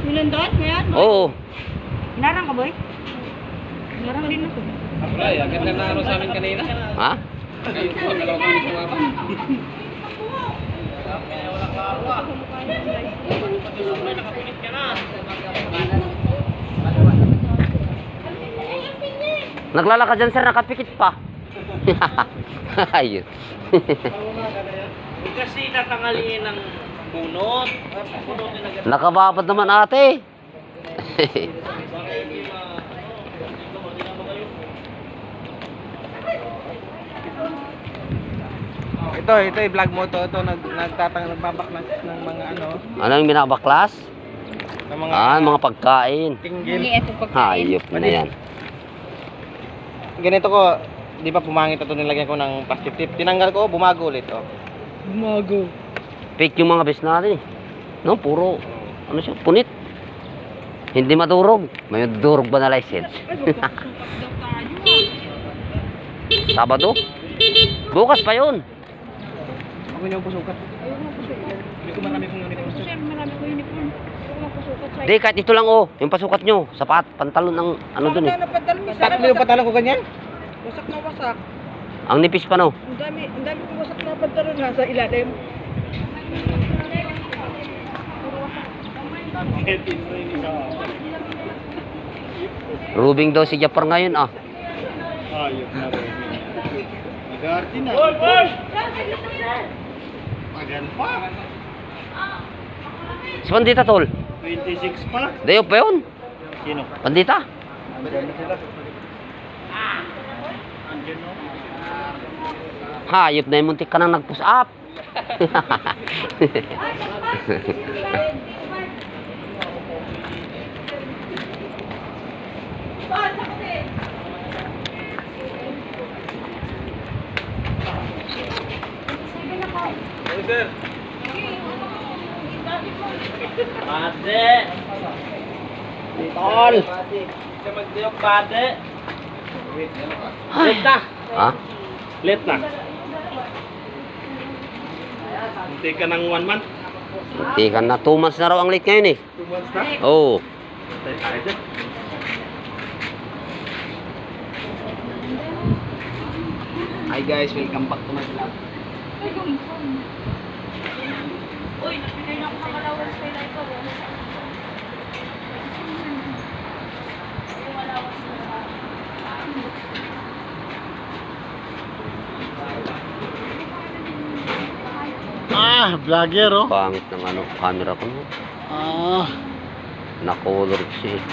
Ilan doon? Ngayon? Oo. Hinarang ka, boy? Hinarang din ako. Wala, ganda na ano sa amin kanina. Ha? Ayun po, dalawa kami sumama. Naglalakad dyan sir, nakapikit pa. Ayun. Kasi tatangaliin ng bunot. Nakababad naman ate. Ito i-vlog mo to. Ito nagbabak ng mga ano. Ano yung binabaklas? Ng mga Mga pagkain. tinggil. Hindi, ito pagkain. Hayop na yan. Ganito ko, di ba pumangit ito nilagyan ko ng plastic tip. Tinanggal ko, bumago ulit oh. Bumago. Fake yung mga bes natin eh. No, puro, ano siya, punit. Hindi madurog. May durog ba na license? Ay, magpapasukat daw tayo. Sabado? Bukas pa yun. Ako niyo pusukat. Ayaw mo pasukat. Hindi ko marami kong uniform. Kasi marami ko uniform. Ayaw mo pasukat sa'yo. Di, kahit ito lang oh. Yung pasukat nyo. Sapat, pantalon ng ano dun eh. Tatlo yung patalan ko ganyan. Wasak na wasak. Ang nipis pa no. Ang dami kong wasak na pantalon nga sa ilalim. Rubing daw si Japar ngayon ah. Ayok na rin. Nag-aarti na. Hoy! Magan pa. Si Pandita tol. 26 pa. Dayo pa yun. Sino? Pandita. Andyan na sila. Andyan no? Hayop na yung muntik ka nang nag-push up. Hey, sir. Pade. Tol. Siya magdiyok pade. Let na. Ha? Let na. Hindi ka ng 1 month. Hindi ka na. 2 months na raw ang late ngayon eh. 2 months na. Oo. Tayo dyan. Hi guys, welcome back to my vlog. Uy, napinay na ako ng allowance kay Laika. Yung allowance Ah, vlogger oh. Pangit ng ano, camera ko no. Ah. Na-color siya eh.